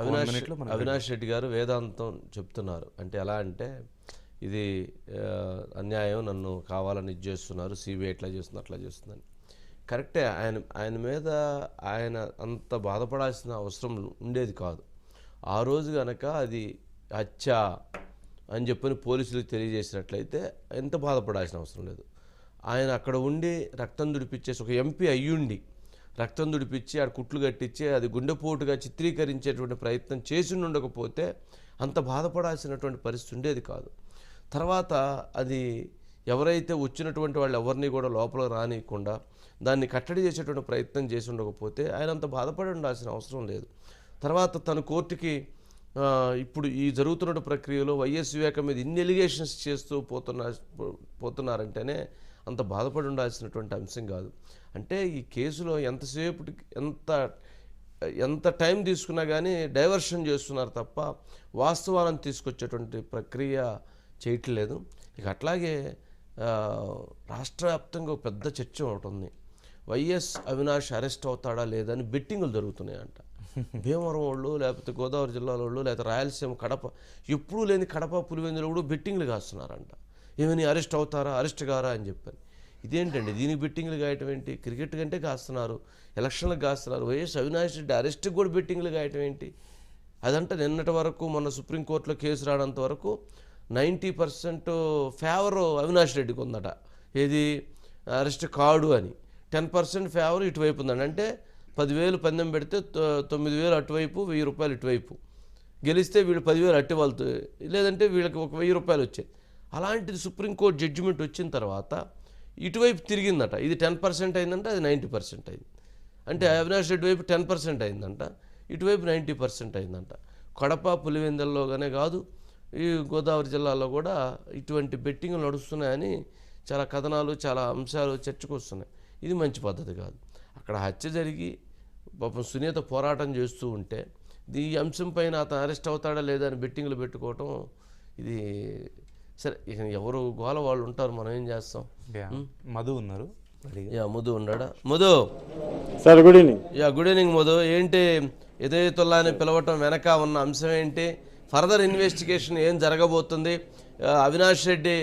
అవినాష్ రెడ్డి గారు వేదాంతం చెప్తున్నారు. అంటే ఎలా అంటే ఇది అన్యాయం, నన్ను కావాలని ఇది చేస్తున్నారు, సిబిఐ ఇట్లా చేస్తుంది అట్లా చేస్తుందని. కరెక్టే, ఆయన మీద ఆయన అంత బాధపడాల్సిన అవసరం ఉండేది కాదు. ఆ రోజు కనుక అది హత్య అని చెప్పని పోలీసులకు తెలియజేసినట్లయితే ఎంత బాధపడాల్సిన అవసరం లేదు. ఆయన అక్కడ ఉండి రక్తం దుడిపించేసి, ఒక ఎంపీ అయ్యుండి రక్తం దుడిపించి ఆడ కుట్లు కట్టించి అది గుండెపోటుగా చిత్రీకరించేటువంటి ప్రయత్నం చేసి ఉండకపోతే అంత బాధపడాల్సినటువంటి పరిస్థితి ఉండేది కాదు. తర్వాత అది ఎవరైతే వచ్చినటువంటి వాళ్ళు ఎవరిని కూడా లోపల రానియకుండా దాన్ని కట్టడి చేసేటువంటి ప్రయత్నం చేసి ఉండకపోతే ఆయన అంత బాధపడి ఉండాల్సిన అవసరం లేదు. తర్వాత తన కోర్టుకి ఇప్పుడు ఈ జరుగుతున్న ప్రక్రియలో వైఎస్ వివేకం మీద ఇన్ని ఎలిగేషన్స్ చేస్తూ పోతున్నారంటేనే అంత బాధపడి ఉండాల్సినటువంటి అంశం కాదు. అంటే ఈ కేసులో ఎంతసేపటికి ఎంత టైం తీసుకున్నా కానీ డైవర్షన్ చేస్తున్నారు తప్ప వాస్తవాలను తీసుకొచ్చేటువంటి ప్రక్రియ చేయట్లేదు. ఇక అట్లాగే రాష్ట్ర వ్యాప్తంగా పెద్ద చర్చ ఒకటి ఉంది. వైఎస్ అవినాష్ అరెస్ట్ అవుతాడా లేదని బెట్టింగులు జరుగుతున్నాయంట. భీమవరం వాళ్ళు, లేకపోతే గోదావరి జిల్లాలో వాళ్ళు, లేకపోతే రాయలసీమ, కడప, ఎప్పుడూ లేని కడప, పులివెందులు కూడా బెట్టింగ్లు కాస్తున్నారంట. ఏమని అరెస్ట్ అవుతారా, అరెస్ట్ కారా అని చెప్పని. ఇదేంటండి, దీనికి బెట్టింగ్లు కాయటం ఏంటి? క్రికెట్ కంటే కాస్తున్నారు, ఎలక్షన్లకు కాస్తున్నారు. వైఎస్ అవినాష్ రెడ్డి అరెస్ట్కి కూడా బెట్టింగ్లు కాయటం ఏంటి? అదంటే నిన్నటి వరకు మొన్న సుప్రీంకోర్టులో కేసు రానంత వరకు 90% ఫేవర్ అవినాష్ రెడ్డికి ఉందట. ఏది అరెస్ట్ కాడు అని. 10% ఫేవర్ ఇటువైపు ఉందండి. అంటే 10,000 పందెం పెడితే 9,000 అటువైపు, 1,000 రూపాయలు ఇటువైపు. గెలిస్తే వీళ్ళు 10,000 అట్టి వాళ్ళతో, లేదంటే వీళ్ళకి ఒక 1,000 రూపాయలు వచ్చాయి. అలాంటిది సుప్రీంకోర్టు జడ్జిమెంట్ వచ్చిన తర్వాత ఇటువైపు తిరిగిందట. ఇది 10% అయిందంట, అది 90% అయింది. అంటే అవినాష్ రెడ్డి వైపు 10% అయిందంట, ఇటువైపు 90% అయిందంట. కడప, పులివెందుల్లోగానే కాదు, ఈ గోదావరి జిల్లాలో కూడా ఇటువంటి బెట్టింగ్లు నడుస్తున్నాయని చాలా కథనాలు, చాలా అంశాలు చర్చకు వస్తున్నాయి. ఇది మంచి పద్ధతి కాదు. అక్కడ హత్య జరిగి పాపం సునీత పోరాటం చేస్తూ ఉంటే ఈ అంశం పైన అతను అరెస్ట్ అవుతాడా లేదా అని బెట్టింగ్లు పెట్టుకోవటం ఇది సరే. ఇక ఎవరు గోల వాళ్ళు ఉంటారు, మనం ఏం చేస్తాం. మధు ఉన్నారు, మధు ఉన్నాడా? Madhu sir, good evening. Good evening Madhu. ఏంటి ఎదైతుల్లా అని పిలవటం వెనక ఉన్న అంశం ఏంటి? ఫర్దర్ ఇన్వెస్టిగేషన్ ఏం జరగబోతుంది? అవినాష్ రెడ్డి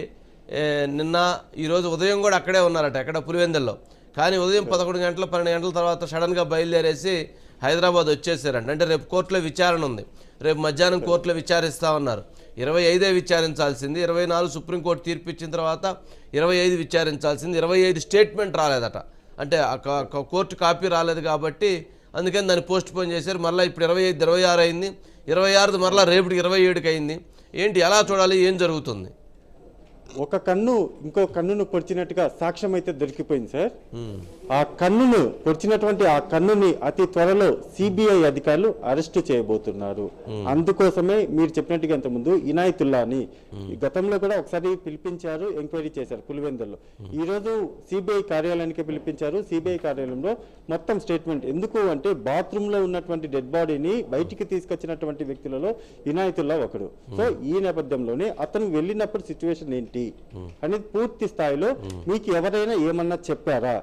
నిన్న ఈరోజు ఉదయం కూడా అక్కడే ఉన్నారట, ఎక్కడ పులివెందుల్లో. కానీ ఉదయం 11 గంటల 12 గంటల తర్వాత సడన్గా బయలుదేరేసి హైదరాబాద్ వచ్చేసారంట. అంటే రేపు కోర్టులో విచారణ ఉంది, రేపు మధ్యాహ్నం కోర్టులో విచారిస్తామన్నారు. 25 విచారించాల్సింది, 24 సుప్రీంకోర్టు తీర్పు ఇచ్చిన తర్వాత 25 విచారించాల్సింది. 25 స్టేట్మెంట్ రాలేదట. అంటే కోర్టు కాపీ రాలేదు కాబట్టి అందుకని దాన్ని పోస్ట్ పోన్ చేశారు. మళ్ళీ ఇప్పుడు 25, 26 అయింది. 26 మరలా రేపటికి 27కి అయింది. ఏంటి, ఎలా చూడాలి, ఏం జరుగుతుంది? ఒక కన్ను ఇంకో కన్నును పొడిచినట్టుగా సాక్ష్యం అయితే దొరికిపోయింది సార్. ఆ కన్నును పొడిచినటువంటి ఆ కన్నుని అతి త్వరలో సిబిఐ అధికారులు అరెస్ట్ చేయబోతున్నారు. అందుకోసమే మీరు చెప్పినట్టుగా ఇంతకుముందు ఇనాయతుల్లాని గతంలో కూడా ఒకసారి పిలిపించారు, ఎంక్వైరీ చేశారు పులివెందుల్లో. ఈ రోజు సిబిఐ కార్యాలయానికి పిలిపించారు. సిబిఐ కార్యాలయంలో మొత్తం స్టేట్మెంట్. ఎందుకు అంటే బాత్రూమ్ లో ఉన్నటువంటి డెడ్ బాడీని బయటికి తీసుకొచ్చినటువంటి వ్యక్తులలో ఇనాయతుల్లా ఒకడు. సో ఈ నేపథ్యంలోనే అతను వెళ్ళినప్పుడు సిచ్యువేషన్ ఏంటి అనేది పూర్తి స్థాయిలో మీకు ఎవరైనా ఏమన్నా చెప్పారా,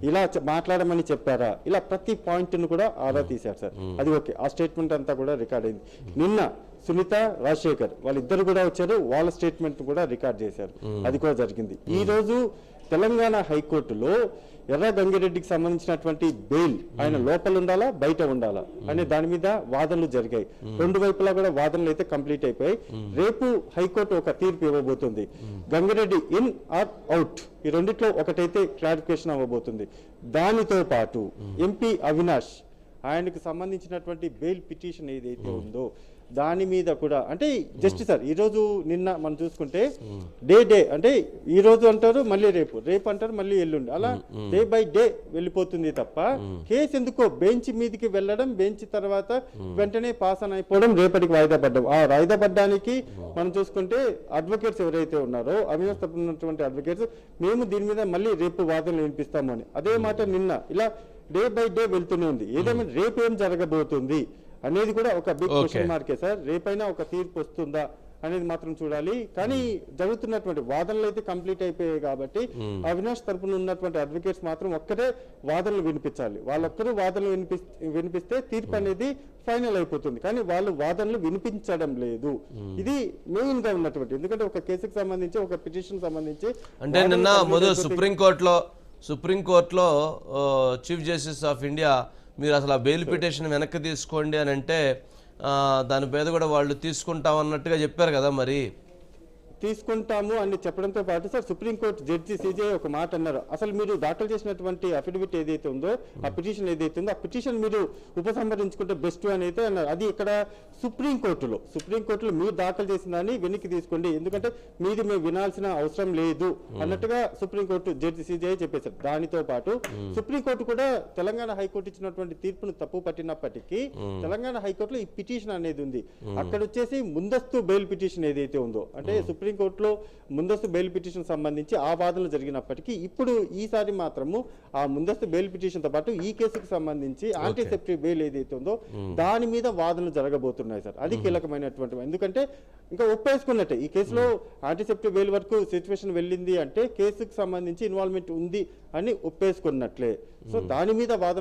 ఇలా మాట్లాడమని చెప్పారా, ఇలా ప్రతి పాయింట్ ను కూడా ఆరా తీశారు సార్. అది ఓకే, ఆ స్టేట్మెంట్ అంతా కూడా రికార్డ్ అయింది. నిన్న సునీత, రాజశేఖర్ వాళ్ళిద్దరు కూడా వచ్చారు, వాళ్ళ స్టేట్మెంట్ కూడా రికార్డ్ చేశారు. అది కూడా జరిగింది. ఈ రోజు తెలంగాణ హైకోర్టులో ఎర్ర గంగిరెడ్డికి సంబంధించినటువంటి బెయిల్ ఆయన లోపల ఉండాలా బయట ఉండాలా అనే దాని మీద వాదనలు జరిగాయి. రెండు వైపులా కూడా వాదనలు అయితే కంప్లీట్ అయిపోయాయి. రేపు హైకోర్టు ఒక తీర్పు ఇవ్వబోతుంది. గంగిరెడ్డి ఇన్ ఆర్ అవుట్, ఈ రెండిట్లో ఒకటైతే క్లారిఫికేషన్ అవ్వబోతుంది. దానితో పాటు ఎంపీ అవినాష్ ఆయనకు సంబంధించినటువంటి బెయిల్ పిటిషన్ ఏదైతే ఉందో దాని మీద కూడా, అంటే జస్ట్ సార్ ఈ రోజు నిన్న మనం చూసుకుంటే డే అంటే ఈ రోజు అంటారు మళ్ళీ రేపు అంటారు మళ్ళీ ఎల్లుండి, అలా డే బై డే వెళ్ళిపోతుంది తప్ప కేసు ఎందుకో బెంచ్ మీదకి వెళ్ళడం, బెంచ్ తర్వాత వెంటనే పాస్ అని అయిపోవడం, రేపటికి వాయిదా పడ్డం. ఆ వాయిదా పడ్డానికి మనం చూసుకుంటే అడ్వకేట్స్ ఎవరైతే ఉన్నారో అవినాష్ తరపున ఉన్నటువంటి అడ్వకేట్స్ మేము దీని మీద మళ్ళీ రేపు వాదనలు వినిపిస్తాము అని అదే మాట నిన్న, ఇలా డే బై డే వెళ్తూనే ఉంది. ఏదేమైనా రేపు ఏం జరగబోతుంది అనేది కూడా ఒక బిగ్ క్వశ్చన్ మార్కే సార్. రేపైనా ఒక తీర్పు వస్తుందా అనేది మాత్రం చూడాలి. కానీ జరుగుతున్నటువంటి వాదనలు అయితే కంప్లీట్ అయిపోయాయి కాబట్టి అవినాష్ తరపున ఉన్నటువంటి అడ్వకేట్స్ మాత్రం ఒక్కటే వాదనలు వినిపించాలి. వాళ్ళొక్కరూ వాదనలు వినిపిస్తే తీర్పు అనేది ఫైనల్ అయిపోతుంది. కానీ వాళ్ళు వాదనలు వినిపించడం లేదు. ఇది మెయిన్ గా ఉన్నటువంటి, ఎందుకంటే ఒక కేసుకు సంబంధించి ఒక పిటిషన్ సంబంధించి అంటే నిన్న సుప్రీంకోర్టులో చీఫ్ జస్టిస్ ఆఫ్ ఇండియా మీరు అసలు ఆ బెయిల్ పిటిషన్ వెనక్కి తీసుకోండి అని అంటే దాని మీద కూడా వాళ్ళు తీసుకుంటాం అన్నట్టుగా చెప్పారు కదా, మరి తీసుకుంటాము అని చెప్పడంతో పాటు సార్ సుప్రీంకోర్టు జడ్జి సిజే ఒక మాట అన్నారు, అసలు మీరు దాఖలు చేసినటువంటి అఫిడవిట్ ఏదైతే ఉందో ఆ పిటిషన్ ఏదైతే ఉందో ఆ పిటిషన్ మీరు ఉపసంహరించుకుంటే బెస్ట్ అని అయితే అన్నారు. అది ఇక్కడ సుప్రీంకోర్టులో మీరు దాఖలు చేసిన దాన్ని వెనక్కి తీసుకోండి, ఎందుకంటే మీది మేము వినాల్సిన అవసరం లేదు అన్నట్టుగా సుప్రీంకోర్టు జడ్జి సిజే చెప్పేశారు. దానితో పాటు సుప్రీంకోర్టు కూడా తెలంగాణ హైకోర్టు ఇచ్చినటువంటి తీర్పును తప్పు పట్టినప్పటికీ తెలంగాణ హైకోర్టులో ఈ పిటిషన్ అనేది ఉంది. అక్కడ వచ్చేసి ముందస్తు బెయిల్ పిటిషన్ ఏదైతే ఉందో, అంటే సుప్రీంకోర్టులో ముందస్తు బెయిల్ పిటిషన్ సంబంధించి ఆ వాదనలు జరిగినప్పటికీ ఇప్పుడు ఈసారి మాత్రము ఆ ముందస్తు బెయిల్ పిటిషన్ తో పాటు ఈ కేసుకు సంబంధించి యాంటీసెప్టివ్ బెయిల్ ఏదైతే ఉందో దాని మీద వాదనలు జరగబోతున్నాయి సార్. అది కీలకమైనటువంటి, ఎందుకంటే ఇంకా ఒప్పేసుకున్నట్టే ఈ కేసులో యాంటీసెప్టివ్ బెయిల్ వరకు సిచ్యువేషన్ వెళ్ళింది అంటే కేసుకు సంబంధించి ఇన్వాల్వ్మెంట్ ఉంది అని ఒప్పేసుకున్నట్లే. సో దాని మీద వాదన